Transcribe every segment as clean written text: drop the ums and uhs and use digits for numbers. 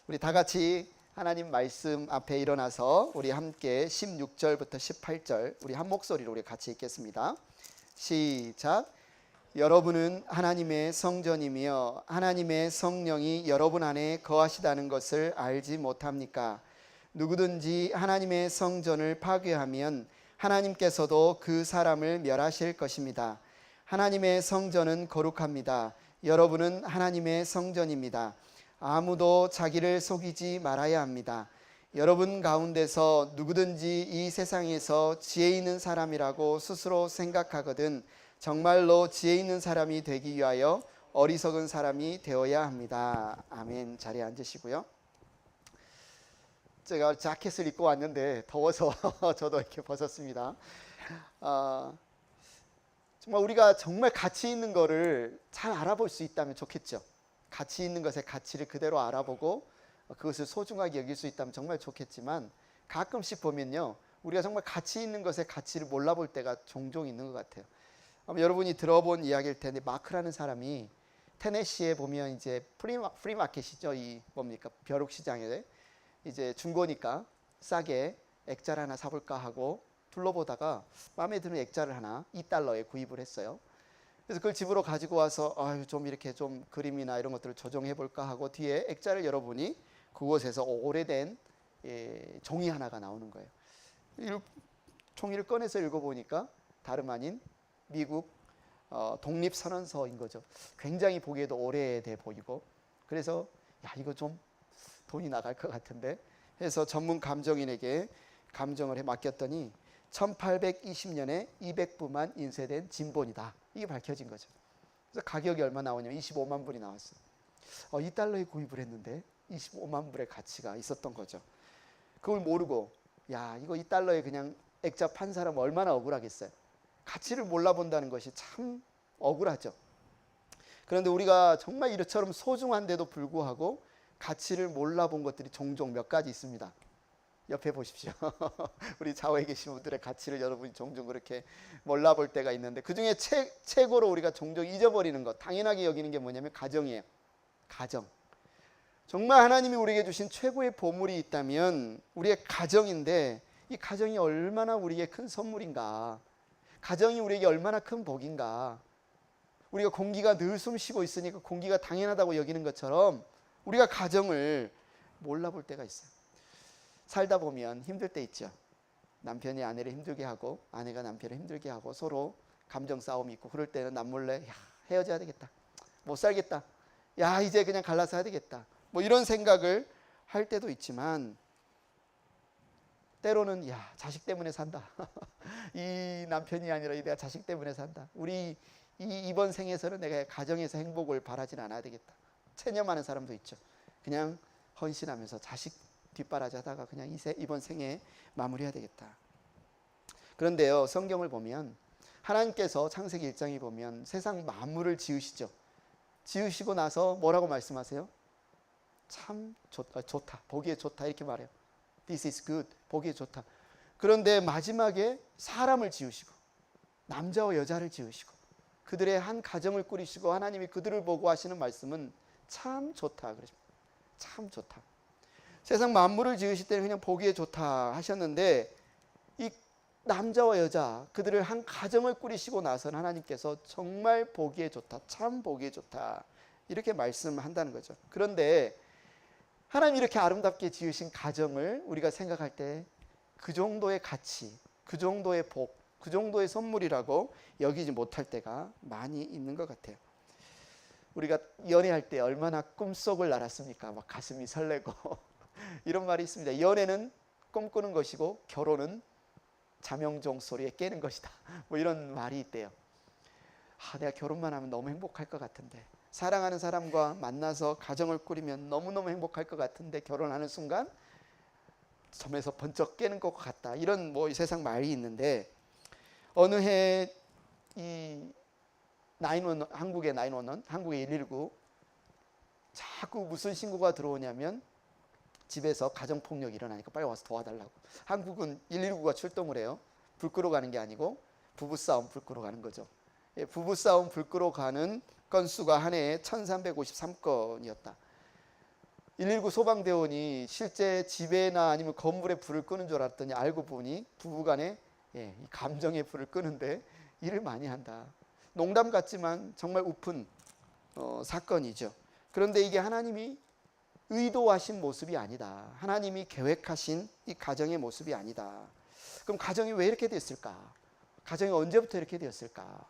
우리 다 같이 하나님 말씀 앞에 일어나서 우리 함께 16절부터 18절 우리 한 목소리로 우리 같이 읽겠습니다. 시작. 여러분은 하나님의 성전이며 하나님의 성령이 여러분 안에 거하시다는 것을 알지 못합니까? 누구든지 하나님의 성전을 파괴하면 하나님께서도 그 사람을 멸하실 것입니다. 하나님의 성전은 거룩합니다. 여러분은 하나님의 성전입니다. 아무도 자기를 속이지 말아야 합니다. 여러분 가운데서 누구든지 이 세상에서 지혜 있는 사람이라고 스스로 생각하거든 정말로 지혜 있는 사람이 되기 위하여 어리석은 사람이 되어야 합니다. 아멘. 자리에 앉으시고요. 제가 자켓을 입고 왔는데 더워서 저도 이렇게 벗었습니다. 정말 우리가 정말 가치 있는 거를 잘 알아볼 수 있다면 좋겠죠. 가치 있는 것의 가치를 그대로 알아보고 그것을 소중하게 여길 수 있다면 정말 좋겠지만 가끔씩 보면요, 우리가 정말 가치 있는 것의 가치를 몰라볼 때가 종종 있는 것 같아요. 아마 여러분이 들어본 이야기일 텐데, 마크라는 사람이 테네시에 보면 이제 프리마켓이죠. 이 뭡니까, 벼룩시장에 이제 중고니까 싸게 액자를 하나 사볼까 하고 둘러보다가 마음에 드는 액자를 하나 $2에 구입을 했어요. 그래서 그걸 집으로 가지고 와서 좀 이렇게 좀 그림이나 이런 것들을 조정해 볼까 하고 뒤에 액자를 열어보니 그곳에서 오래된 종이 하나가 나오는 거예요. 종이를 꺼내서 읽어보니까 다름 아닌 미국 독립선언서인 거죠. 굉장히 보기에도 오래돼 보이고, 그래서 이거 좀 돈이 나갈 것 같은데 해서 전문 감정인에게 감정을 해 맡겼더니 1820년에 200부만 인쇄된 진본이다, 이게 밝혀진 거죠. 그래서 가격이 얼마 나오냐면 25만 불이 나왔어요. $2에 구입을 했는데 25만 불의 가치가 있었던 거죠. 그걸 모르고 이거 $2에 그냥 액자 판 사람 얼마나 억울하겠어요. 가치를 몰라본다는 것이 참 억울하죠. 그런데 우리가 정말 이처럼 소중한데도 불구하고 가치를 몰라본 것들이 종종 몇 가지 있습니다. 옆에 보십시오. 우리 좌우에 계신 분들의 가치를 여러분이 종종 그렇게 몰라볼 때가 있는데, 그 중에 최고로 우리가 종종 잊어버리는 것, 당연하게 여기는 게 뭐냐면 가정이에요. 가정. 정말 하나님이 우리에게 주신 최고의 보물이 있다면 우리의 가정인데, 이 가정이 얼마나 우리에게 큰 선물인가, 가정이 우리에게 얼마나 큰 복인가. 우리가 공기가 늘 숨 쉬고 있으니까 공기가 당연하다고 여기는 것처럼 우리가 가정을 몰라볼 때가 있어요. 살다 보면 힘들 때 있죠. 남편이 아내를 힘들게 하고 아내가 남편을 힘들게 하고 서로 감정 싸움이 있고, 그럴 때는 남몰래 헤어져야 되겠다, 못 살겠다, 이제 그냥 갈라서 해야 되겠다, 뭐 이런 생각을 할 때도 있지만, 때로는 자식 때문에 산다. 이 남편이 아니라 내가 자식 때문에 산다. 우리 이번 생에서는 내가 가정에서 행복을 바라진 않아야 되겠다. 체념하는 사람도 있죠. 그냥 헌신하면서 자식 뒷바라지 하다가 그냥 이번 생에 마무리해야 되겠다. 그런데요, 성경을 보면 하나님께서 창세기 1장에 보면 세상 만물을 지으시죠. 지으시고 나서 뭐라고 말씀하세요? 참 좋다, 보기에 좋다, 이렇게 말해요. This is good, 보기에 좋다. 그런데 마지막에 사람을 지으시고 남자와 여자를 지으시고 그들의 한 가정을 꾸리시고 하나님이 그들을 보고 하시는 말씀은 참 좋다 그러십니다. 참 좋다. 세상 만물을 지으실 때는 그냥 보기에 좋다 하셨는데, 이 남자와 여자 그들을 한 가정을 꾸리시고 나서는 하나님께서 정말 보기에 좋다, 참 보기에 좋다, 이렇게 말씀한다는 거죠. 그런데 하나님이 이렇게 아름답게 지으신 가정을 우리가 생각할 때 그 정도의 가치, 그 정도의 복, 그 정도의 선물이라고 여기지 못할 때가 많이 있는 것 같아요. 우리가 연애할 때 얼마나 꿈속을 날았습니까? 막 가슴이 설레고 이런 말이 있습니다. 연애는 꿈꾸는 것이고 결혼은 자명종 소리에 깨는 것이다, 뭐 이런 말이 있대요. 내가 결혼만 하면 너무 행복할 것 같은데, 사랑하는 사람과 만나서 가정을 꾸리면 너무너무 행복할 것 같은데 결혼하는 순간 점에서 번쩍 깨는 것 같다, 이런 이 세상 말이 있는데, 어느 해 이 911, 한국의 911, 한국의 119 자꾸 무슨 신고가 들어오냐면 집에서 가정폭력이 일어나니까 빨리 와서 도와달라고. 한국은 119가 출동을 해요. 불 끄러 가는 게 아니고 부부싸움 불 끄러 가는 거죠. 부부싸움 불 끄러 가는 건수가 한 해에 1353건이었다. 119 소방대원이 실제 집에나 아니면 건물에 불을 끄는 줄 알았더니 알고 보니 부부간에 이 감정의 불을 끄는데 일을 많이 한다. 농담 같지만 정말 우픈 사건이죠. 그런데 이게 하나님이 의도하신 모습이 아니다. 하나님이 계획하신 이 가정의 모습이 아니다. 그럼 가정이 왜 이렇게 됐을까? 가정이 언제부터 이렇게 되었을까?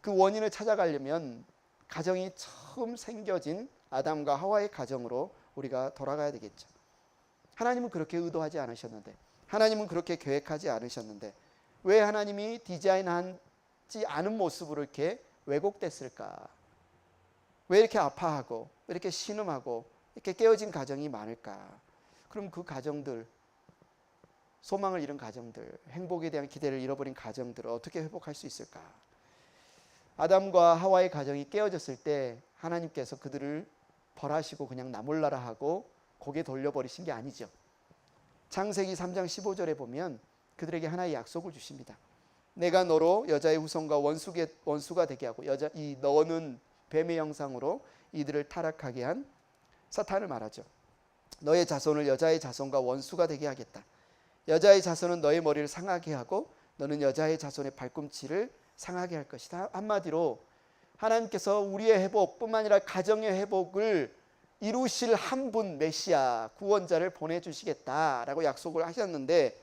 그 원인을 찾아가려면 가정이 처음 생겨진 아담과 하와의 가정으로 우리가 돌아가야 되겠죠. 하나님은 그렇게 의도하지 않으셨는데, 하나님은 그렇게 계획하지 않으셨는데 왜 하나님이 디자인하지 않은 모습으로 이렇게 왜곡됐을까? 왜 이렇게 아파하고 왜 이렇게 신음하고 이렇게 깨어진 가정이 많을까? 그럼 그 가정들, 소망을 잃은 가정들, 행복에 대한 기대를 잃어버린 가정들을 어떻게 회복할 수 있을까? 아담과 하와의 가정이 깨어졌을 때 하나님께서 그들을 벌하시고 그냥 나몰라라 하고 고개 돌려버리신 게 아니죠. 창세기 3장 15절에 보면 그들에게 하나의 약속을 주십니다. 내가 너로 여자의 후손과 원수가 되게 하고 이 너는 뱀의 형상으로 이들을 타락하게 한 사탄을 말하죠. 너의 자손을 여자의 자손과 원수가 되게 하겠다. 여자의 자손은 너의 머리를 상하게 하고 너는 여자의 자손의 발꿈치를 상하게 할 것이다. 한마디로 하나님께서 우리의 회복뿐만 아니라 가정의 회복을 이루실 한 분 메시아 구원자를 보내주시겠다라고 약속을 하셨는데,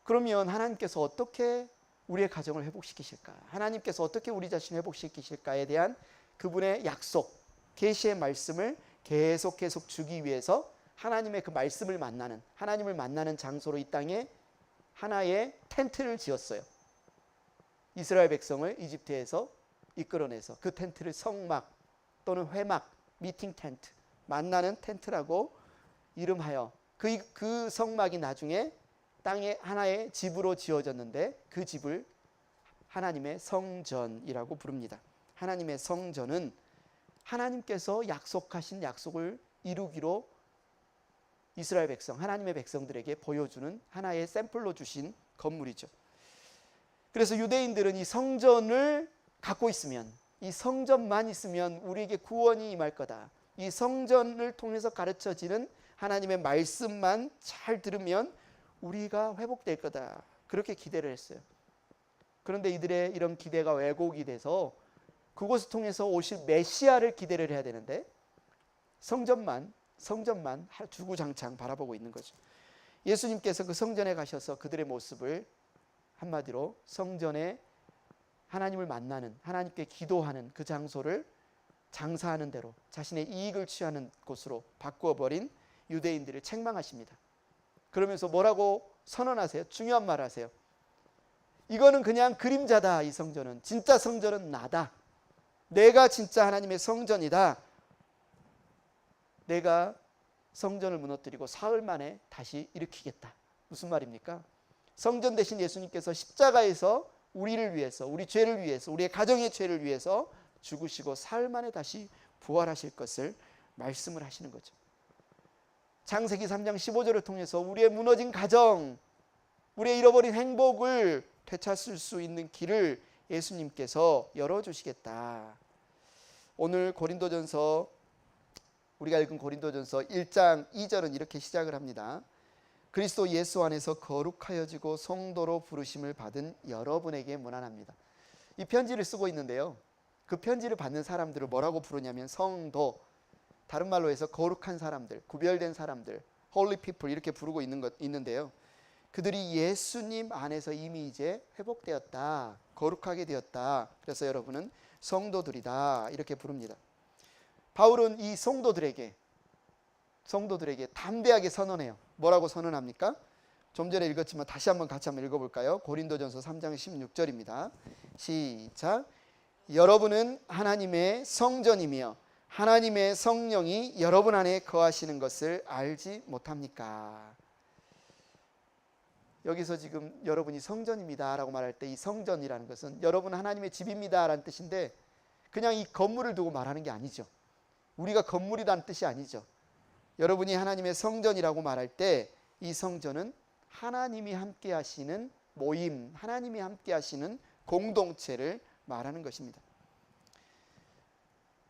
그러면 하나님께서 어떻게 우리의 가정을 회복시키실까? 하나님께서 어떻게 우리 자신을 회복시키실까에 대한 그분의 약속, 계시의 말씀을 계속 주기 위해서 하나님의 그 말씀을 만나는, 하나님을 만나는 장소로 이 땅에 하나의 텐트를 지었어요. 이스라엘 백성을 이집트에서 이끌어내서 그 텐트를 성막 또는 회막, 미팅 텐트, 만나는 텐트라고 이름하여 그 성막이 나중에 땅에 하나의 집으로 지어졌는데 그 집을 하나님의 성전이라고 부릅니다. 하나님의 성전은 하나님께서 약속하신 약속을 이루기로 이스라엘 백성, 하나님의 백성들에게 보여주는 하나의 샘플로 주신 건물이죠. 그래서 유대인들은 이 성전을 갖고 있으면, 이 성전만 있으면 우리에게 구원이 임할 거다. 이 성전을 통해서 가르쳐지는 하나님의 말씀만 잘 들으면 우리가 회복될 거다. 그렇게 기대를 했어요. 그런데 이들의 이런 기대가 왜곡이 돼서 그것을 통해서 오실 메시아를 기대를 해야 되는데 성전만 주구장창 바라보고 있는 거죠. 예수님께서 그 성전에 가셔서 그들의 모습을 한마디로 성전에 하나님을 만나는, 하나님께 기도하는 그 장소를 장사하는 대로 자신의 이익을 취하는 곳으로 바꾸어버린 유대인들을 책망하십니다. 그러면서 뭐라고 선언하세요? 중요한 말 하세요. 이거는 그냥 그림자다. 이 성전은, 진짜 성전은 나다. 내가 진짜 하나님의 성전이다. 내가 성전을 무너뜨리고 사흘 만에 다시 일으키겠다. 무슨 말입니까? 성전 대신 예수님께서 십자가에서 우리를 위해서, 우리 죄를 위해서, 우리의 가정의 죄를 위해서 죽으시고 사흘 만에 다시 부활하실 것을 말씀을 하시는 거죠. 창세기 3장 15절을 통해서 우리의 무너진 가정, 우리의 잃어버린 행복을 되찾을 수 있는 길을 예수님께서 열어주시겠다. 오늘 고린도전서, 우리가 읽은 고린도전서 1장 2절은 이렇게 시작을 합니다. 그리스도 예수 안에서 거룩하여지고 성도로 부르심을 받은 여러분에게 문안합니다. 이 편지를 쓰고 있는데요, 그 편지를 받는 사람들을 뭐라고 부르냐면 성도, 다른 말로 해서 거룩한 사람들, 구별된 사람들, holy people 이렇게 부르고 있는데요, 그들이 예수님 안에서 이미 이제 회복되었다, 거룩하게 되었다. 그래서 여러분은 성도들이다 이렇게 부릅니다. 바울은 이 성도들에게 담대하게 선언해요. 뭐라고 선언합니까? 좀 전에 읽었지만 다시 한번 같이 한번 읽어볼까요? 고린도전서 3장 16절입니다. 시작. 여러분은 하나님의 성전이며 하나님의 성령이 여러분 안에 거하시는 것을 알지 못합니까? 여기서 지금 여러분이 성전입니다 라고 말할 때 이 성전이라는 것은 여러분 하나님의 집입니다 라는 뜻인데 그냥 이 건물을 두고 말하는 게 아니죠. 우리가 건물이라는 뜻이 아니죠. 여러분이 하나님의 성전이라고 말할 때 이 성전은 하나님이 함께 하시는 모임, 하나님이 함께 하시는 공동체를 말하는 것입니다.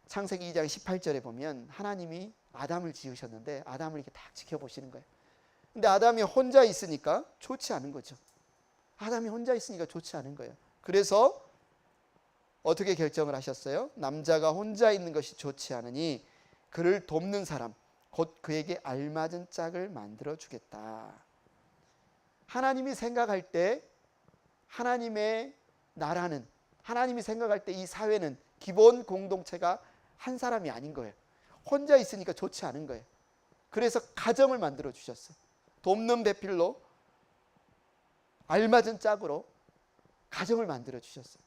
창세기 2장 18절에 보면 하나님이 아담을 지으셨는데 아담을 이렇게 딱 지켜보시는 거예요. 근데 아담이 혼자 있으니까 좋지 않은 거죠. 아담이 혼자 있으니까 좋지 않은 거예요. 그래서 어떻게 결정을 하셨어요? 남자가 혼자 있는 것이 좋지 않으니 그를 돕는 사람, 곧 그에게 알맞은 짝을 만들어 주겠다. 하나님이 생각할 때 하나님의 나라는, 하나님이 생각할 때 이 사회는 기본 공동체가 한 사람이 아닌 거예요. 혼자 있으니까 좋지 않은 거예요. 그래서 가정을 만들어 주셨어. 돕는 배필로, 알맞은 짝으로 가정을 만들어 주셨어요.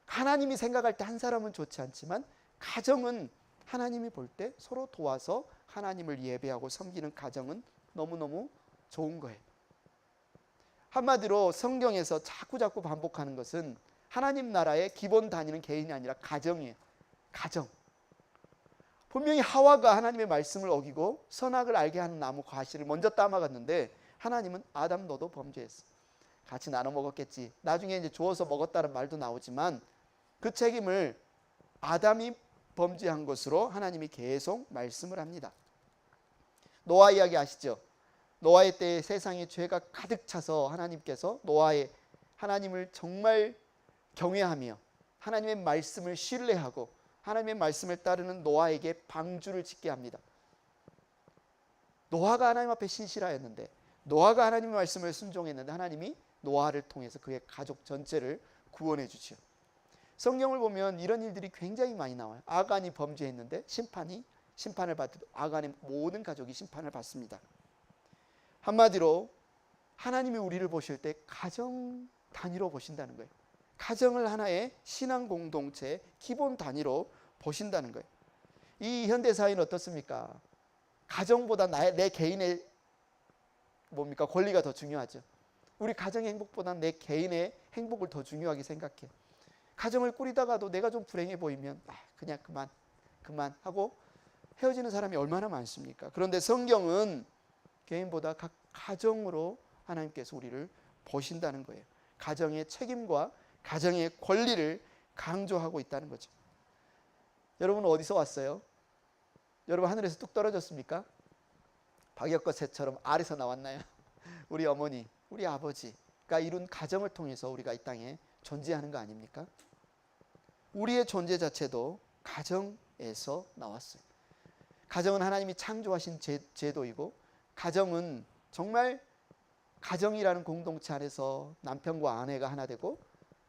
하나님이 생각할 때 한 사람은 좋지 않지만 가정은 하나님이 볼 때 서로 도와서 하나님을 예배하고 섬기는 가정은 너무너무 좋은 거예요. 한마디로 성경에서 자꾸 반복하는 것은 하나님 나라의 기본 단위는 개인이 아니라 가정이에요. 가정. 분명히 하와가 하나님의 말씀을 어기고 선악을 알게 하는 나무 과실을 먼저 따먹었는데 하나님은 아담 너도 범죄했어. 같이 나눠 먹었겠지. 나중에 이제 주어서 먹었다는 말도 나오지만 그 책임을 아담이 범죄한 것으로 하나님이 계속 말씀을 합니다. 노아 이야기 아시죠? 노아의 때에 세상에 죄가 가득 차서 하나님께서 하나님을 정말 경외하며 하나님의 말씀을 신뢰하고 하나님의 말씀을 따르는 노아에게 방주를 짓게 합니다. 노아가 하나님 앞에 신실하였는데, 노아가 하나님의 말씀을 순종했는데 하나님이 노아를 통해서 그의 가족 전체를 구원해 주죠. 성경을 보면 이런 일들이 굉장히 많이 나와요. 아간이 범죄했는데 심판을 받고 아간의 모든 가족이 심판을 받습니다. 한마디로 하나님이 우리를 보실 때 가정 단위로 보신다는 거예요. 가정을 하나의 신앙 공동체의 기본 단위로 보신다는 거예요. 이 현대 사회는 어떻습니까? 가정보다 내 개인의 권리가 더 중요하죠. 우리 가정의 행복보다는 내 개인의 행복을 더 중요하게 생각해. 가정을 꾸리다가도 내가 좀 불행해 보이면 그냥 그만 하고 헤어지는 사람이 얼마나 많습니까? 그런데 성경은 개인보다 각 가정으로 하나님께서 우리를 보신다는 거예요. 가정의 책임과 가정의 권리를 강조하고 있다는 거죠. 여러분은 어디서 왔어요? 여러분 하늘에서 뚝 떨어졌습니까? 박혁거 새처럼 아래서 나왔나요? 우리 어머니, 우리 아버지가 이룬 가정을 통해서 우리가 이 땅에 존재하는 거 아닙니까? 우리의 존재 자체도 가정에서 나왔어요. 가정은 하나님이 창조하신 제도이고, 가정은 정말 가정이라는 공동체 안에서 남편과 아내가 하나 되고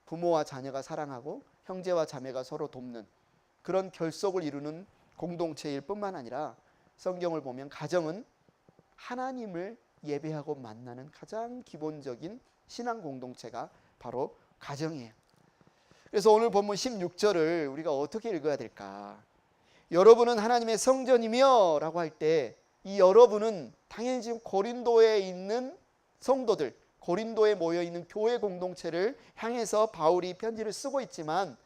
부모와 자녀가 사랑하고 형제와 자매가 서로 돕는 그런 결속을 이루는 공동체일 뿐만 아니라 성경을 보면 가정은 하나님을 예배하고 만나는 가장 기본적인 신앙 공동체가 바로 가정이에요. 그래서 오늘 본문 16절을 우리가 어떻게 읽어야 될까? 여러분은 하나님의 성전이며 라고 할 때 이 여러분은 당연히 지금 고린도에 있는 성도들, 고린도에 모여있는 교회 공동체를 향해서 바울이 편지를 쓰고 있지만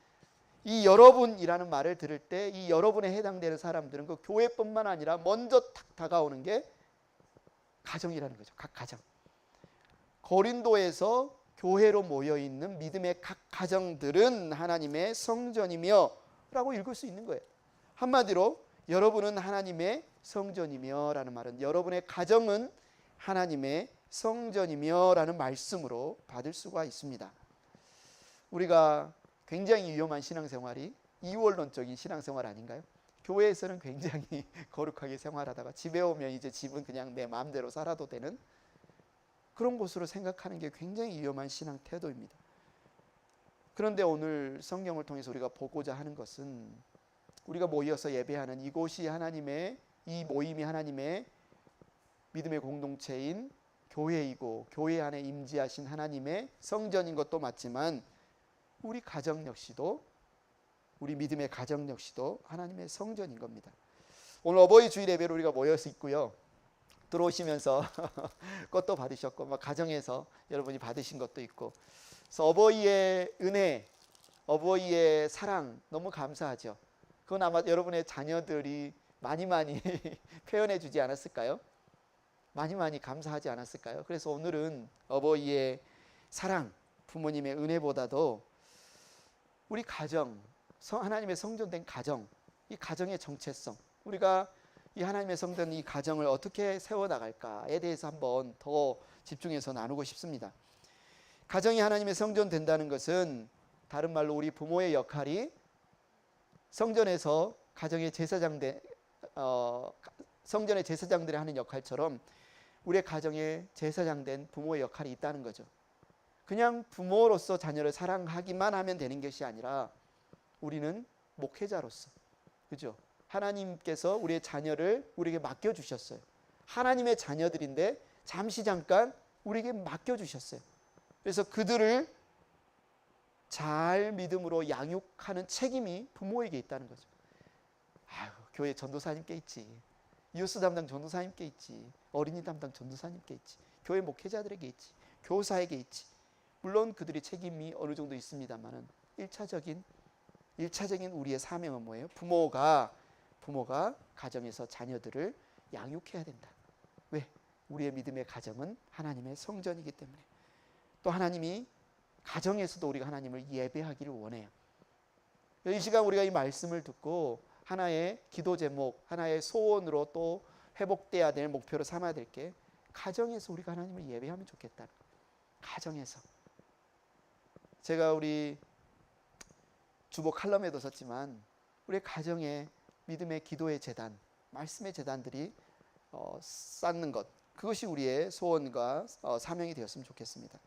이 여러분이라는 말을 들을 때 이 여러분에 해당되는 사람들은 그 교회뿐만 아니라 먼저 탁 다가오는 게 가정이라는 거죠. 각 가정. 고린도에서 교회로 모여있는 믿음의 각 가정들은 하나님의 성전이며 라고 읽을 수 있는 거예요. 한마디로 여러분은 하나님의 성전이며 라는 말은 여러분의 가정은 하나님의 성전이며 라는 말씀으로 받을 수가 있습니다. 우리가 굉장히 위험한 신앙생활이 이원론적인 신앙생활 아닌가요? 교회에서는 굉장히 거룩하게 생활하다가 집에 오면 이제 집은 그냥 내 마음대로 살아도 되는 그런 곳으로 생각하는 게 굉장히 위험한 신앙 태도입니다. 그런데 오늘 성경을 통해서 우리가 보고자 하는 것은 우리가 모여서 예배하는 이곳이 이 모임이 하나님의 믿음의 공동체인 교회이고 교회 안에 임재하신 하나님의 성전인 것도 맞지만 우리 가정 역시도, 우리 믿음의 가정 역시도 하나님의 성전인 겁니다. 오늘 어버이 주일 예배로 우리가 모여서 있고요. 들어오시면서 꽃도 받으셨고 가정에서 여러분이 받으신 것도 있고, 그래서 어버이의 은혜, 어버이의 사랑 너무 감사하죠. 그건 아마 여러분의 자녀들이 많이 표현해 주지 않았을까요? 많이 감사하지 않았을까요? 그래서 오늘은 어버이의 사랑, 부모님의 은혜보다도 우리 가정, 하나님의 성전된 가정, 이 가정의 정체성, 우리가 이 하나님의 성전, 이 가정을 어떻게 세워나갈까에 대해서 한번 더 집중해서 나누고 싶습니다. 가정이 하나님의 성전 된다는 것은 다른 말로 우리 부모의 역할이 성전에서 가정의 성전의 제사장들이 하는 역할처럼 우리의 가정에 제사장된 부모의 역할이 있다는 거죠. 그냥 부모로서 자녀를 사랑하기만 하면 되는 것이 아니라 우리는 목회자로서, 그죠? 하나님께서 우리의 자녀를 우리에게 맡겨주셨어요. 하나님의 자녀들인데 잠시 잠깐 우리에게 맡겨주셨어요. 그래서 그들을 잘 믿음으로 양육하는 책임이 부모에게 있다는 거죠. 아유, 교회 전도사님께 있지, 유스 담당 전도사님께 있지, 어린이 담당 전도사님께 있지, 교회 목회자들에게 있지, 교사에게 있지. 물론 그들의 책임이 어느 정도 있습니다만은 1차적인 우리의 사명은 뭐예요? 부모가 가정에서 자녀들을 양육해야 된다. 왜? 우리의 믿음의 가정은 하나님의 성전이기 때문에. 또 하나님이 가정에서도 우리가 하나님을 예배하기를 원해요. 이 시간 우리가 이 말씀을 듣고 하나의 기도 제목, 하나의 소원으로 또 회복돼야 될 목표로 삼아야 될 게 가정에서 우리가 하나님을 예배하면 좋겠다. 가정에서. 제가 우리 주보 칼럼에도 썼지만 우리 가정에 믿음의 기도의 재단, 말씀의 재단들이 쌓는 것, 그것이 우리의 소원과 사명이 되었으면 좋겠습니다.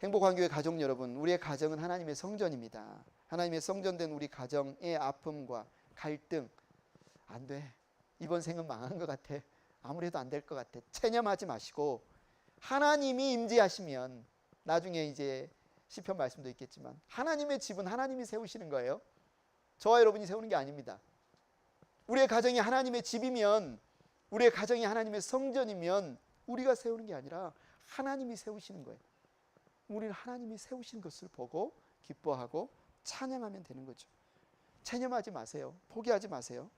행복한 교회 가족 여러분, 우리의 가정은 하나님의 성전입니다. 하나님의 성전된 우리 가정의 아픔과 갈등, 안 돼, 이번 생은 망한 것 같아, 아무래도 안 될 것 같아, 체념하지 마시고 하나님이 임재하시면, 나중에 이제 시편 말씀도 있겠지만 하나님의 집은 하나님이 세우시는 거예요. 저와 여러분이 세우는 게 아닙니다. 우리의 가정이 하나님의 집이면, 우리의 가정이 하나님의 성전이면 우리가 세우는 게 아니라 하나님이 세우시는 거예요. 우리는 하나님이 세우신 것을 보고 기뻐하고 찬양하면 되는 거죠. 체념하지 마세요. 포기하지 마세요.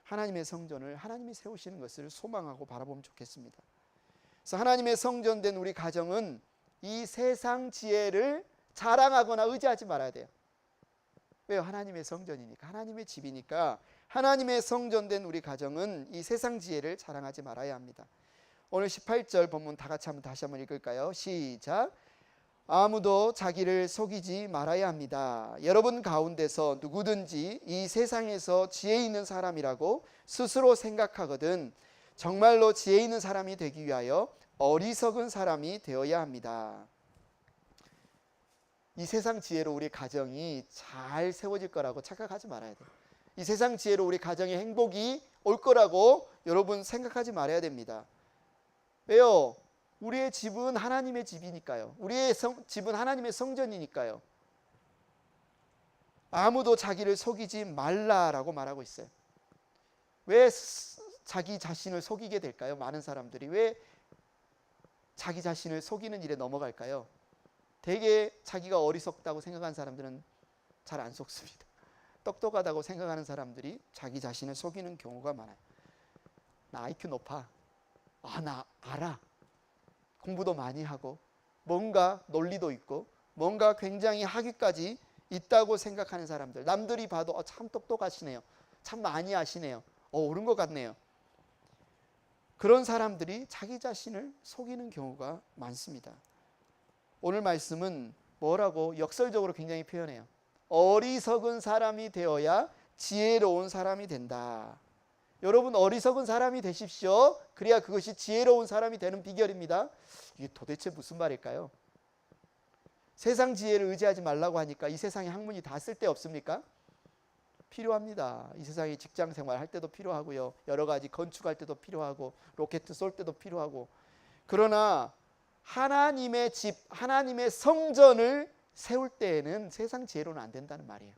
하나님의 성전을 하나님이 세우시는 것을 소망하고 바라보면 좋겠습니다. 그래서 하나님의 성전된 우리 가정은 이 세상 지혜를 자랑하거나 의지하지 말아야 돼요. 왜요? 하나님의 성전이니까, 하나님의 집이니까. 하나님의 성전된 우리 가정은 이 세상 지혜를 자랑하지 말아야 합니다. 오늘 18절 본문 다 같이 다시 한번 읽을까요? 시작. 아무도 자기를 속이지 말아야 합니다. 여러분 가운데서 누구든지 이 세상에서 지혜 있는 사람이라고 스스로 생각하거든 정말로 지혜 있는 사람이 되기 위하여 어리석은 사람이 되어야 합니다. 이 세상 지혜로 우리 가정이 잘 세워질 거라고 착각하지 말아야 돼요. 이 세상 지혜로 우리 가정의 행복이 올 거라고 여러분 생각하지 말아야 됩니다. 왜요? 우리의 집은 하나님의 집이니까요. 우리의 집은 하나님의 성전이니까요. 아무도 자기를 속이지 말라라고 말하고 있어요. 왜 자기 자신을 속이게 될까요? 많은 사람들이 왜 자기 자신을 속이는 일에 넘어갈까요? 되게 자기가 어리석다고 생각하는 사람들은 잘 안 속습니다. 똑똑하다고 생각하는 사람들이 자기 자신을 속이는 경우가 많아요. 나 IQ 높아. 나 알아. 공부도 많이 하고 뭔가 논리도 있고 뭔가 굉장히 학위까지 있다고 생각하는 사람들, 남들이 봐도 참 똑똑하시네요, 참 많이 아시네요, 옳은 것 같네요. 그런 사람들이 자기 자신을 속이는 경우가 많습니다. 오늘 말씀은 뭐라고 역설적으로 굉장히 표현해요. 어리석은 사람이 되어야 지혜로운 사람이 된다. 여러분 어리석은 사람이 되십시오. 그래야 그것이 지혜로운 사람이 되는 비결입니다. 이게 도대체 무슨 말일까요? 세상 지혜를 의지하지 말라고 하니까 이 세상의 학문이 다 쓸데없습니까? 필요합니다. 이 세상에 직장 생활할 때도 필요하고요, 여러 가지 건축할 때도 필요하고, 로켓 쏠 때도 필요하고. 그러나 하나님의 집, 하나님의 성전을 세울 때에는 세상 지혜로는 안 된다는 말이에요.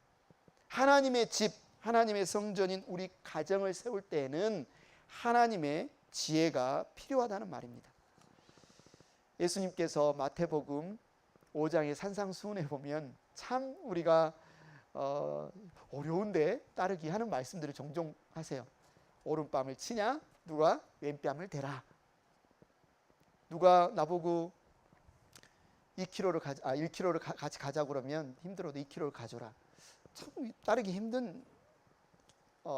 하나님의 집, 하나님의 성전인 우리 가정을 세울 때에는 하나님의 지혜가 필요하다는 말입니다. 예수님께서 마태복음 5장의 산상수훈에 보면 참 우리가 어려운데 따르기 하는 말씀들을 종종 하세요. 오른뺨을 치냐? 누가 왼뺨을 대라. 누가 나보고 1kg를 같이 가자고 그러면 힘들어도 2kg를 가져라. 참 따르기 힘든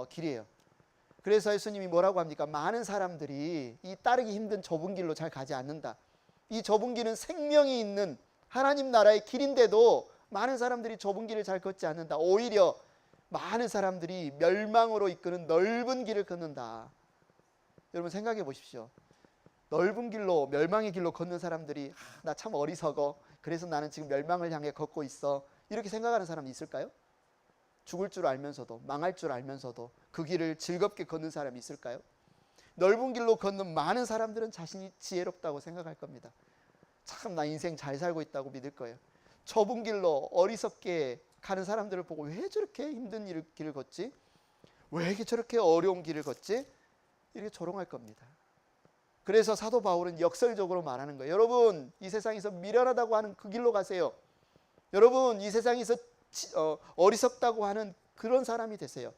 길이에요. 그래서 예수님이 뭐라고 합니까? 많은 사람들이 이 따르기 힘든 좁은 길로 잘 가지 않는다. 이 좁은 길은 생명이 있는 하나님 나라의 길인데도 많은 사람들이 좁은 길을 잘 걷지 않는다. 오히려 많은 사람들이 멸망으로 이끄는 넓은 길을 걷는다. 여러분 생각해 보십시오. 넓은 길로, 멸망의 길로 걷는 사람들이 나 참 어리석어, 그래서 나는 지금 멸망을 향해 걷고 있어, 이렇게 생각하는 사람이 있을까요? 죽을 줄 알면서도, 망할 줄 알면서도 그 길을 즐겁게 걷는 사람이 있을까요? 넓은 길로 걷는 많은 사람들은 자신이 지혜롭다고 생각할 겁니다. 참 나 인생 잘 살고 있다고 믿을 거예요. 좁은 길로 어리석게 가는 사람들을 보고 왜 저렇게 힘든 길을 걷지? 왜 이렇게 저렇게 어려운 길을 걷지? 이렇게 조롱할 겁니다. 그래서 사도 바울은 역설적으로 말하는 거예요. 여러분, 이 세상에서 미련하다고 하는 그 길로 가세요. 여러분, 이 세상에서 어리석다고 하는 그런 사람이 되세요.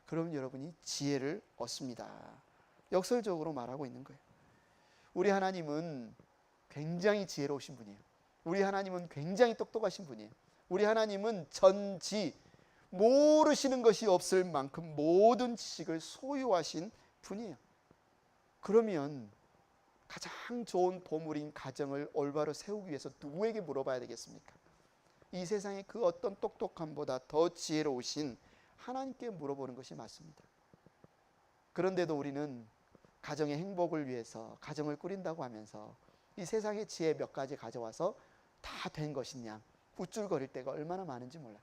그럼 여러분이 지혜를 얻습니다. 역설적으로 말하고 있는 거예요. 우리 하나님은 굉장히 지혜로우신 분이에요. 우리 하나님은 굉장히 똑똑하신 분이에요. 우리 하나님은 전지 모르시는 것이 없을 만큼 모든 지식을 소유하신 분이에요. 그러면 가장 좋은 보물인 가정을 올바로 세우기 위해서 누구에게 물어봐야 되겠습니까? 이 세상의 그 어떤 똑똑함보다 더 지혜로우신 하나님께 물어보는 것이 맞습니다. 그런데도 우리는 가정의 행복을 위해서 가정을 꾸린다고 하면서 이 세상의 지혜 몇 가지 가져와서 다 된 것이냐 우쭐거릴 때가 얼마나 많은지 몰라요.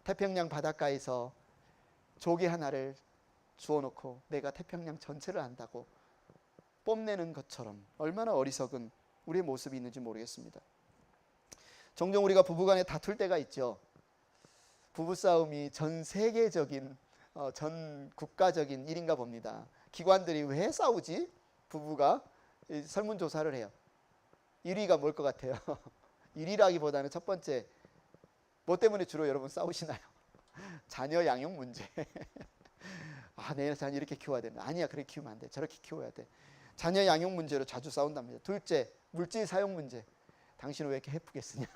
태평양 바닷가에서 조개 하나를 주워놓고 내가 태평양 전체를 안다고 뽐내는 것처럼 얼마나 어리석은 우리의 모습이 있는지 모르겠습니다. 종종 우리가 부부간에 다툴 때가 있죠. 부부싸움이 전 세계적인 전 국가적인 일인가 봅니다. 기관들이 왜 싸우지? 부부가 설문조사를 해요. 1위가 뭘 것 같아요? 1위라기보다는 첫 번째, 뭐 때문에 주로 여러분 싸우시나요? 자녀 양육 문제. 내 자녀 이렇게 키워야 되는데 아니야, 그렇게 키우면 안 돼, 저렇게 키워야 돼. 자녀 양육 문제로 자주 싸운답니다. 둘째, 물질 사용 문제. 당신은 왜 이렇게 예쁘게 쓰냐?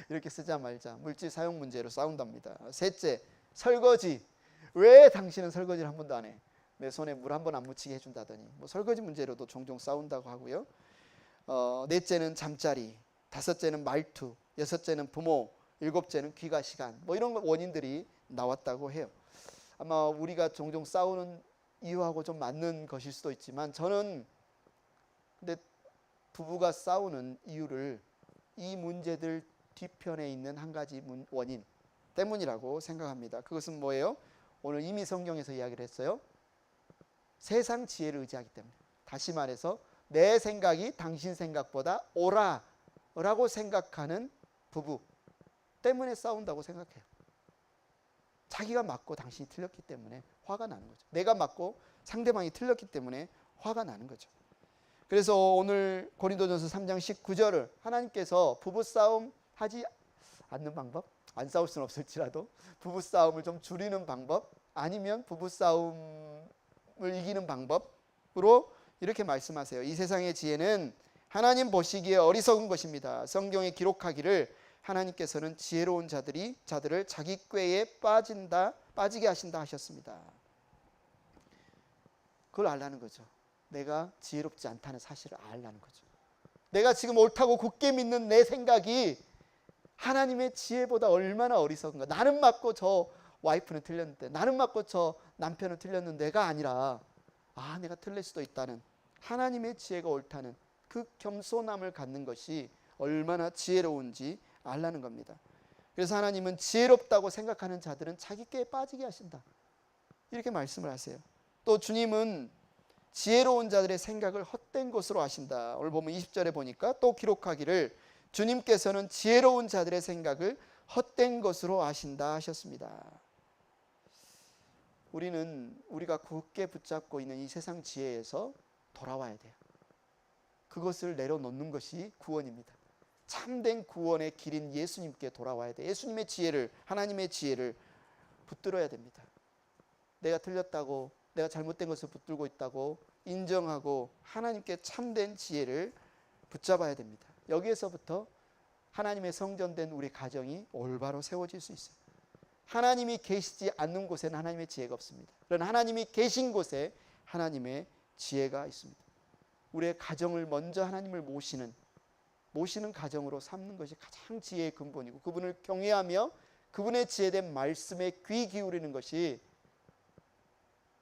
이렇게 쓰자 말자. 물질 사용 문제로 싸운답니다. 셋째, 설거지. 왜 당신은 설거지를 한 번도 안 해? 내 손에 물 한 번 안 묻히게 해준다더니. 뭐 설거지 문제로도 종종 싸운다고 하고요. 넷째는 잠자리, 다섯째는 말투, 여섯째는 부모, 일곱째는 귀가 시간. 뭐 이런 원인들이 나왔다고 해요. 아마 우리가 종종 싸우는 이유하고 좀 맞는 것일 수도 있지만 저는 근데 부부가 싸우는 이유를 이 문제들 뒤편에 있는 한 가지 원인 때문이라고 생각합니다. 그것은 뭐예요? 오늘 이미 성경에서 이야기를 했어요. 세상 지혜를 의지하기 때문에. 다시 말해서 내 생각이 당신 생각보다 옳아라고 생각하는 부부 때문에 싸운다고 생각해요. 자기가 맞고 당신이 틀렸기 때문에 화가 나는 거죠. 내가 맞고 상대방이 틀렸기 때문에 화가 나는 거죠. 그래서 오늘 고린도전서 3장 19절을 하나님께서 부부싸움 하지 않는 방법, 안 싸울 수는 없을지라도 부부싸움을 좀 줄이는 방법, 아니면 부부싸움을 이기는 방법으로 이렇게 말씀하세요. 이 세상의 지혜는 하나님 보시기에 어리석은 것입니다. 성경에 기록하기를 하나님께서는 지혜로운 자들을 자기 꾀에 빠지게 하신다 하셨습니다. 그걸 알라는 거죠. 내가 지혜롭지 않다는 사실을 알라는 거죠. 내가 지금 옳다고 굳게 믿는 내 생각이 하나님의 지혜보다 얼마나 어리석은가. 나는 맞고 저 와이프는 틀렸는데, 나는 맞고 저 남편은 틀렸는데, 내가 아니라 내가 틀릴 수도 있다는 하나님의 지혜가 옳다는 그 겸손함을 갖는 것이 얼마나 지혜로운지 알라는 겁니다. 그래서 하나님은 지혜롭다고 생각하는 자들은 자기 꾀에 빠지게 하신다, 이렇게 말씀을 하세요. 또 주님은 지혜로운 자들의 생각을 헛된 것으로 하신다. 오늘 보면 20절에 보니까 또 기록하기를 주님께서는 지혜로운 자들의 생각을 헛된 것으로 하신다 하셨습니다. 우리가 굳게 붙잡고 있는 이 세상 지혜에서 돌아와야 돼요. 그것을 내려놓는 것이 구원입니다. 참된 구원의 길인 예수님께 돌아와야 돼요. 예수님의 지혜를, 하나님의 지혜를 붙들어야 됩니다. 내가 틀렸다고, 내가 잘못된 것을 붙들고 있다고 인정하고 하나님께 참된 지혜를 붙잡아야 됩니다. 여기에서부터 하나님의 성전된 우리 가정이 올바로 세워질 수 있어요. 하나님이 계시지 않는 곳에는 하나님의 지혜가 없습니다. 그러나 하나님이 계신 곳에 하나님의 지혜가 있습니다. 우리의 가정을 먼저 하나님을 모시는 가정으로 삼는 것이 가장 지혜의 근본이고, 그분을 경외하며 그분의 지혜된 말씀에 귀 기울이는 것이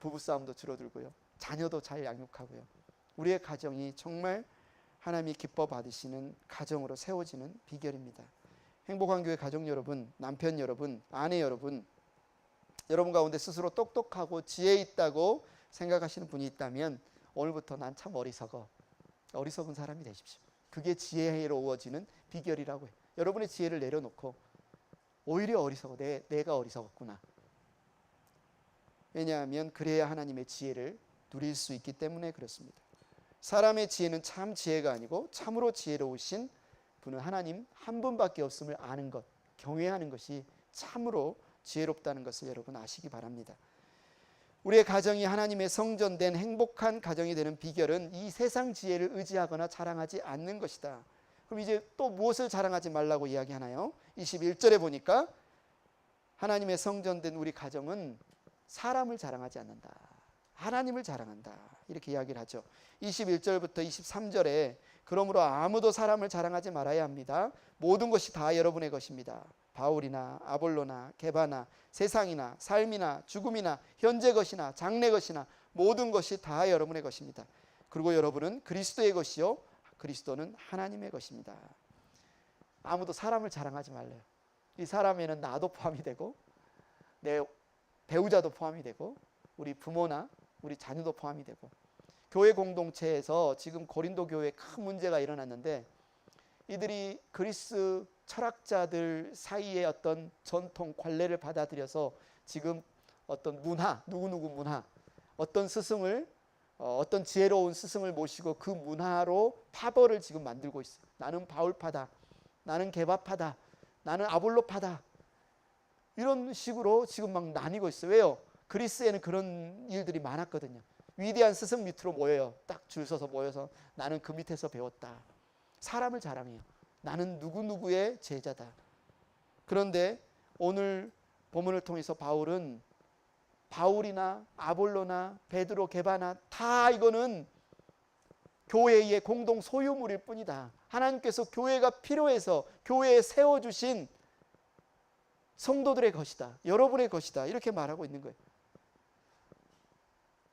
부부싸움도 줄어들고요, 자녀도 잘 양육하고요, 우리의 가정이 정말 하나님이 기뻐 받으시는 가정으로 세워지는 비결입니다. 행복한 교회 가족 여러분, 남편 여러분, 아내 여러분, 여러분 가운데 스스로 똑똑하고 지혜 있다고 생각하시는 분이 있다면 오늘부터 난 참 어리석은 사람이 되십시오. 그게 지혜로워지는 비결이라고 해요. 여러분의 지혜를 내려놓고 오히려 내가 어리석었구나. 왜냐하면 그래야 하나님의 지혜를 누릴 수 있기 때문에 그렇습니다. 사람의 지혜는 참 지혜가 아니고 참으로 지혜로우신 분은 하나님 한 분밖에 없음을 아는 것, 경외하는 것이 참으로 지혜롭다는 것을 여러분 아시기 바랍니다. 우리의 가정이 하나님의 성전된 행복한 가정이 되는 비결은 이 세상 지혜를 의지하거나 자랑하지 않는 것이다. 그럼 이제 또 무엇을 자랑하지 말라고 이야기하나요? 21절에 보니까 하나님의 성전된 우리 가정은 사람을 자랑하지 않는다, 하나님을 자랑한다, 이렇게 이야기를 하죠. 21절부터 23절에 그러므로 아무도 사람을 자랑하지 말아야 합니다. 모든 것이 다 여러분의 것입니다. 바울이나 아볼로나 게바나 세상이나 삶이나 죽음이나 현재 것이나 장래 것이나 모든 것이 다 여러분의 것입니다. 그리고 여러분은 그리스도의 것이요 그리스도는 하나님의 것입니다. 아무도 사람을 자랑하지 말래요. 이 사람에는 나도 포함이 되고 내 배우자도 포함이 되고 우리 부모나 우리 자녀도 포함이 되고, 교회 공동체에서 지금 고린도 교회에 큰 문제가 일어났는데, 이들이 그리스 철학자들 사이의 어떤 전통 관례를 받아들여서 지금 어떤 문화, 누구누구 문화, 어떤 스승을 어떤 지혜로운 스승을 모시고 그 문화로 파벌을 지금 만들고 있어요. 나는 바울파다, 나는 게바파다, 나는 아볼로파다, 이런 식으로 지금 막 나뉘고 있어요. 왜요? 그리스에는 그런 일들이 많았거든요. 위대한 스승 밑으로 모여요. 딱 줄 서서 모여서 나는 그 밑에서 배웠다. 사람을 자랑해요. 나는 누구누구의 제자다. 그런데 오늘 본문을 통해서 바울은 바울이나 아볼로나 베드로 게바나 다 이거는 교회의 공동 소유물일 뿐이다. 하나님께서 교회가 필요해서 교회에 세워주신 성도들의 것이다, 여러분의 것이다, 이렇게 말하고 있는 거예요.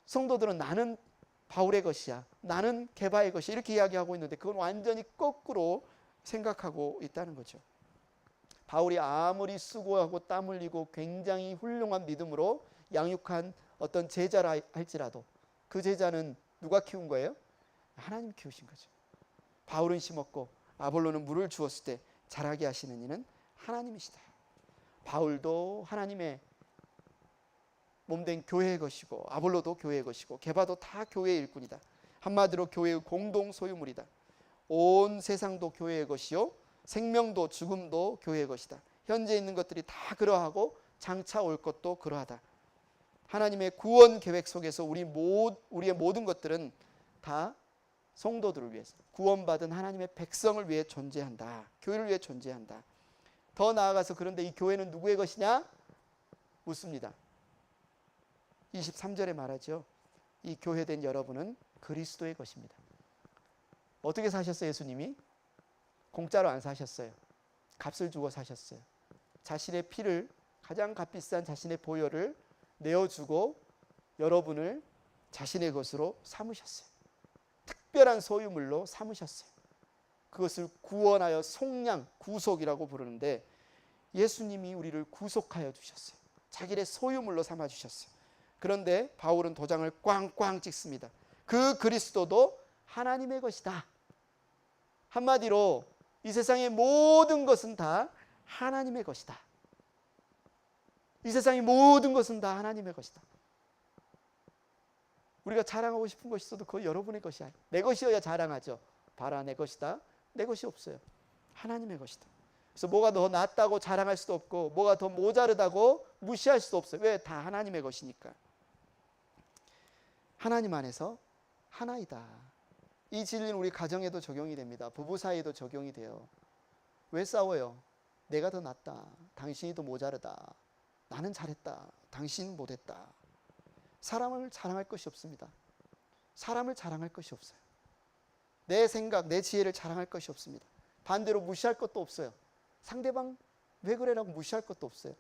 성도들은 나는 바울의 것이야, 나는 게바의 것이야, 이렇게 이야기하고 있는데 그건 완전히 거꾸로 생각하고 있다는 거죠. 바울이 아무리 수고하고 땀 흘리고 굉장히 훌륭한 믿음으로 양육한 어떤 제자라 할지라도 그 제자는 누가 키운 거예요? 하나님 키우신 거죠. 바울은 심었고 아볼로는 물을 주었을 때 자라게 하시는 이는 하나님이시다. 바울도 하나님의 몸된 교회의 것이고 아볼로도 교회의 것이고 게바도 다 교회의 일꾼이다. 한마디로 교회의 공동 소유물이다. 온 세상도 교회의 것이요 생명도 죽음도 교회의 것이다. 현재 있는 것들이 다 그러하고 장차 올 것도 그러하다. 하나님의 구원 계획 속에서 우리의 모든 것들은 다 성도들을 위해서, 구원받은 하나님의 백성을 위해 존재한다. 교회를 위해 존재한다. 더 나아가서 그런데 이 교회는 누구의 것이냐? 묻습니다. 23절에 말하죠. 이 교회된 여러분은 그리스도의 것입니다. 어떻게 사셨어요? 예수님이 공짜로 안 사셨어요. 값을 주고 사셨어요. 자신의 피를, 가장 값비싼 자신의 보혈을 내어주고 여러분을 자신의 것으로 삼으셨어요. 특별한 소유물로 삼으셨어요. 그것을 구원하여 속량, 구속이라고 부르는데 예수님이 우리를 구속하여 주셨어요. 자기의 소유물로 삼아주셨어요. 그런데 바울은 도장을 꽝꽝 찍습니다. 그 그리스도도 하나님의 것이다. 한마디로 이 세상의 모든 것은 다 하나님의 것이다. 이 세상의 모든 것은 다 하나님의 것이다. 우리가 자랑하고 싶은 것이 있어도 그거 여러분의 것이 아니에요. 내 것이어야 자랑하죠. 봐라, 내 것이다. 내 것이 없어요. 하나님의 것이다. 그래서 뭐가 더 낫다고 자랑할 수도 없고 뭐가 더 모자르다고 무시할 수도 없어요. 왜? 다 하나님의 것이니까. 하나님 안에서 하나이다. 이 진리는 우리 가정에도 적용이 됩니다. 부부 사이에도 적용이 돼요. 왜 싸워요? 내가 더 낫다, 당신이 더 모자르다, 나는 잘했다, 당신은 못했다. 사람을 자랑할 것이 없습니다. 사람을 자랑할 것이 없어요. 내 생각, 내 지혜를 자랑할 것이 없습니다. 반대로 무시할 것도 없어요. 상대방 왜 그래라고 무시할 것도 없어요.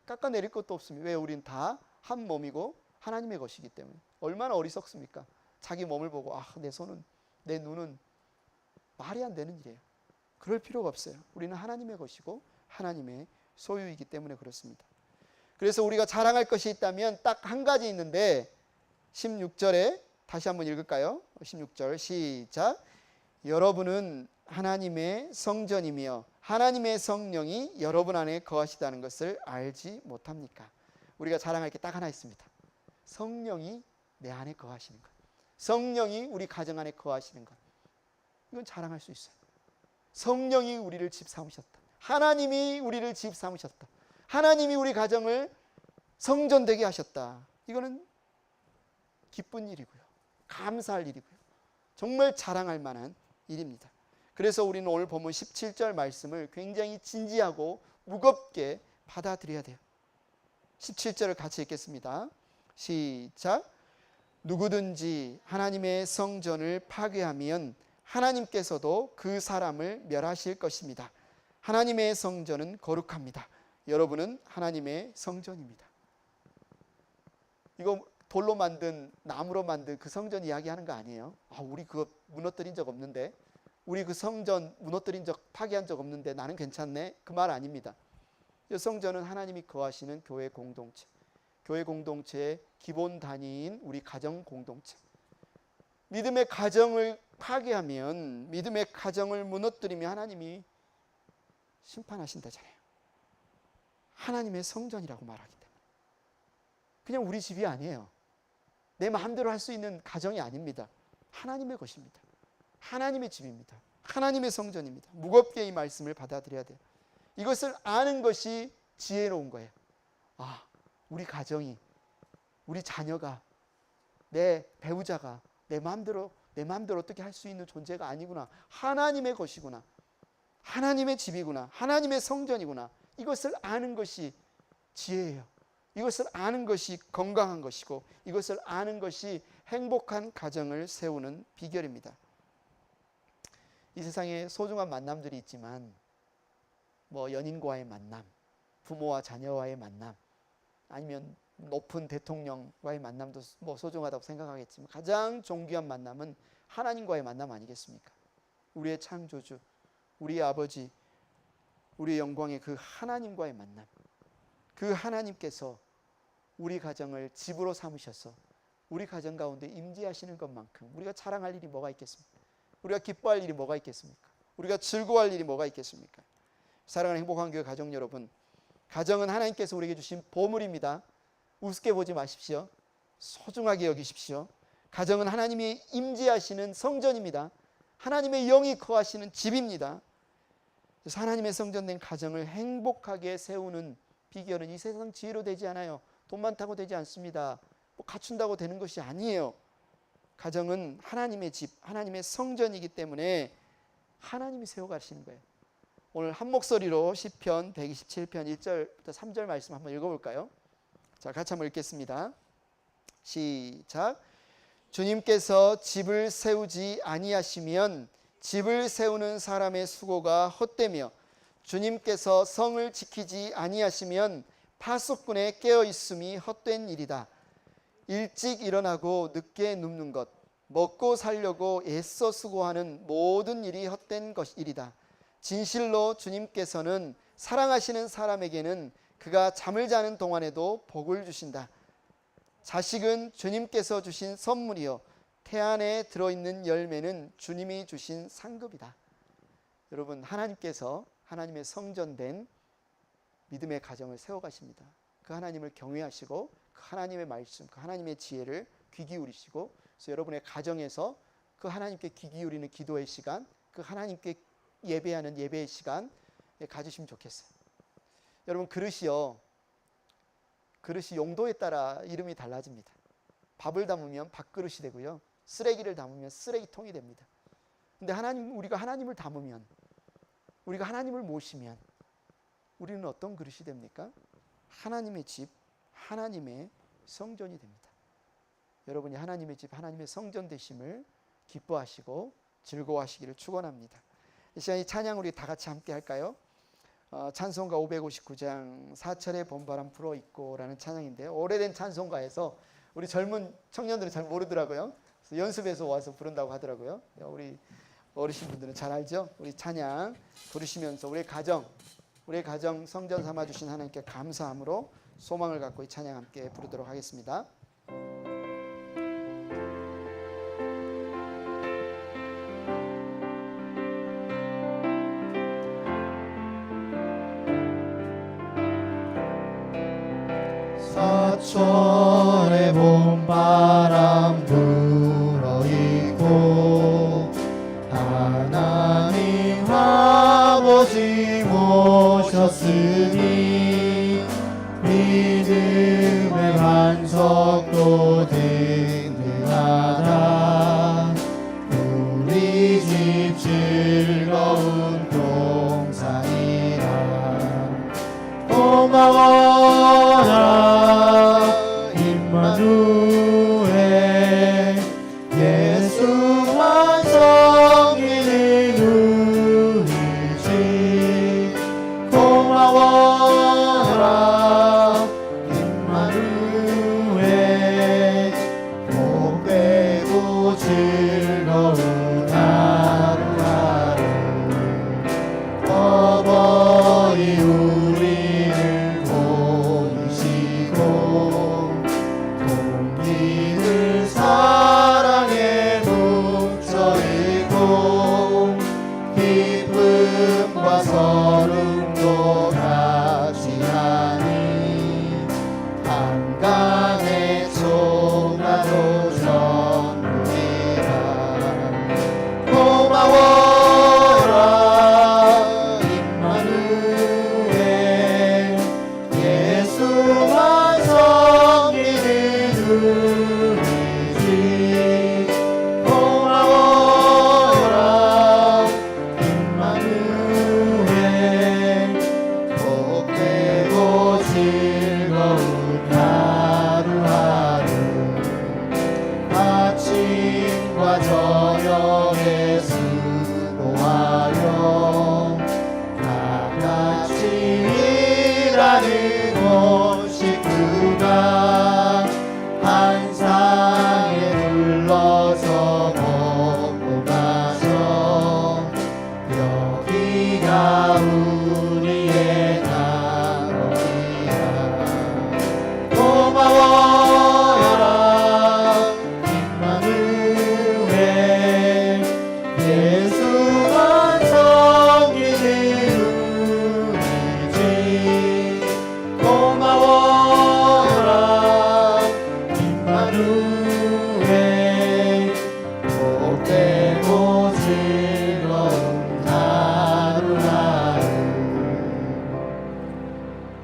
깎아내릴 것도 없습니다. 왜? 우린 다 한 몸이고 하나님의 것이기 때문에. 얼마나 어리석습니까? 자기 몸을 보고 내 손은, 내 눈은, 말이 안 되는 일이에요. 그럴 필요가 없어요. 우리는 하나님의 것이고 하나님의 소유이기 때문에 그렇습니다. 그래서 우리가 자랑할 것이 있다면 딱 한 가지 있는데 16절에 다시 한번 읽을까요? 16절 시작. 여러분은 하나님의 성전이며 하나님의 성령이 여러분 안에 거하시다는 것을 알지 못합니까? 우리가 자랑할 게 딱 하나 있습니다. 성령이 내 안에 거하시는 것. 성령이 우리 가정 안에 거하시는 것. 이건 자랑할 수 있어요. 성령이 우리를 집 삼으셨다. 하나님이 우리를 집 삼으셨다. 하나님이 우리 가정을 성전되게 하셨다. 이거는 기쁜 일이고요. 감사할 일이고요. 정말 자랑할 만한 일입니다. 그래서 우리는 오늘 본문 17절 말씀을 굉장히 진지하고 무겁게 받아들여야 돼요. 17절을 같이 읽겠습니다. 시작. 누구든지 하나님의 성전을 파괴하면 하나님께서도 그 사람을 멸하실 것입니다. 하나님의 성전은 거룩합니다. 여러분은 하나님의 성전입니다. 이거 돌로 만든, 나무로 만든 그 성전 이야기하는 거 아니에요. 우리 그거 무너뜨린 적 없는데, 우리 그 성전 무너뜨린 적, 파괴한 적 없는데 나는 괜찮네, 그 말 아닙니다. 이 성전은 하나님이 거하시는 교회 공동체, 교회 공동체의 기본 단위인 우리 가정 공동체. 믿음의 가정을 파괴하면, 믿음의 가정을 무너뜨리면 하나님이 심판하신다잖아요. 하나님의 성전이라고 말하기 때문에. 그냥 우리 집이 아니에요. 내 마음대로 할 수 있는 가정이 아닙니다. 하나님의 것입니다. 하나님의 집입니다. 하나님의 성전입니다. 무겁게 이 말씀을 받아들여야 돼요. 이것을 아는 것이 지혜로운 거예요. 우리 가정이, 우리 자녀가, 내 배우자가 내 마음대로 어떻게 할 수 있는 존재가 아니구나. 하나님의 것이구나. 하나님의 집이구나. 하나님의 성전이구나. 이것을 아는 것이 지혜예요. 이것을 아는 것이 건강한 것이고, 이것을 아는 것이 행복한 가정을 세우는 비결입니다. 이 세상에 소중한 만남들이 있지만, 연인과의 만남, 부모와 자녀와의 만남, 아니면 높은 대통령과의 만남도 소중하다고 생각하겠지만, 가장 존귀한 만남은 하나님과의 만남 아니겠습니까? 우리의 창조주, 우리의 아버지, 우리의 영광의 그 하나님과의 만남. 그 하나님께서 우리 가정을 집으로 삼으셔서 우리 가정 가운데 임재하시는 것만큼 우리가 자랑할 일이 뭐가 있겠습니까? 우리가 기뻐할 일이 뭐가 있겠습니까? 우리가 즐거워할 일이 뭐가 있겠습니까? 사랑하는 행복한 교회 가족 여러분, 가정은 하나님께서 우리에게 주신 보물입니다. 우습게 보지 마십시오. 소중하게 여기십시오. 가정은 하나님이 임재하시는 성전입니다. 하나님의 영이 거하시는 집입니다. 그래서 하나님의 성전된 가정을 행복하게 세우는 비결은 이 세상 지혜로 되지 않아요. 돈 많다고 되지 않습니다. 갖춘다고 되는 것이 아니에요. 가정은 하나님의 집, 하나님의 성전이기 때문에 하나님이 세워가시는 거예요. 오늘 한 목소리로 시편 127편 1절부터 3절 말씀 한번 읽어볼까요? 자, 같이 한번 읽겠습니다. 시작. 주님께서 집을 세우지 아니하시면 집을 세우는 사람의 수고가 헛되며, 주님께서 성을 지키지 아니하시면 파수꾼의 깨어있음이 헛된 일이다. 일찍 일어나고 늦게 눕는 것, 먹고 살려고 애써 수고하는 모든 일이 헛된 일이다. 진실로 주님께서는 사랑하시는 사람에게는 그가 잠을 자는 동안에도 복을 주신다. 자식은 주님께서 주신 선물이요, 태안에 들어있는 열매는 주님이 주신 상급이다. 여러분, 하나님께서 하나님의 성전된 믿음의 가정을 세워가십니다. 그 하나님을 경외하시고 그 하나님의 말씀, 그 하나님의 지혜를 귀 기울이시고, 그래서 여러분의 가정에서 그 하나님께 귀 기울이는 기도의 시간, 그 하나님께 예배하는 예배의 시간 가지시면 좋겠어요. 여러분, 그릇이 용도에 따라 이름이 달라집니다. 밥을 담으면 밥그릇이 되고요, 쓰레기를 담으면 쓰레기통이 됩니다. 근데 우리가 하나님을 담으면, 우리가 하나님을 모시면 우리는 어떤 그릇이 됩니까? 하나님의 집, 하나님의 성전이 됩니다. 여러분이 하나님의 집, 하나님의 성전 되심을 기뻐하시고 즐거워하시기를 축원합니다. 이 시간 이 찬양 우리 다 같이 함께 할까요? 찬송가 559장 사철의 봄바람 불어있고 라는 찬양인데요, 오래된 찬송가에서 우리 젊은 청년들은 잘 모르더라고요. 그래서 연습해서 와서 부른다고 하더라고요. 우리 어르신분들은 잘 알죠? 우리 찬양 부르시면서 우리의 가정 성전 삼아주신 하나님께 감사함으로 소망을 갖고 이 찬양 함께 부르도록 하겠습니다. 사철의 봄바람 불어있고 하나님 아버지 모셨으니 믿음의 반석도 든든하다. 우리 집 즐거운 동산이라. 고마워라 임마누엘 예수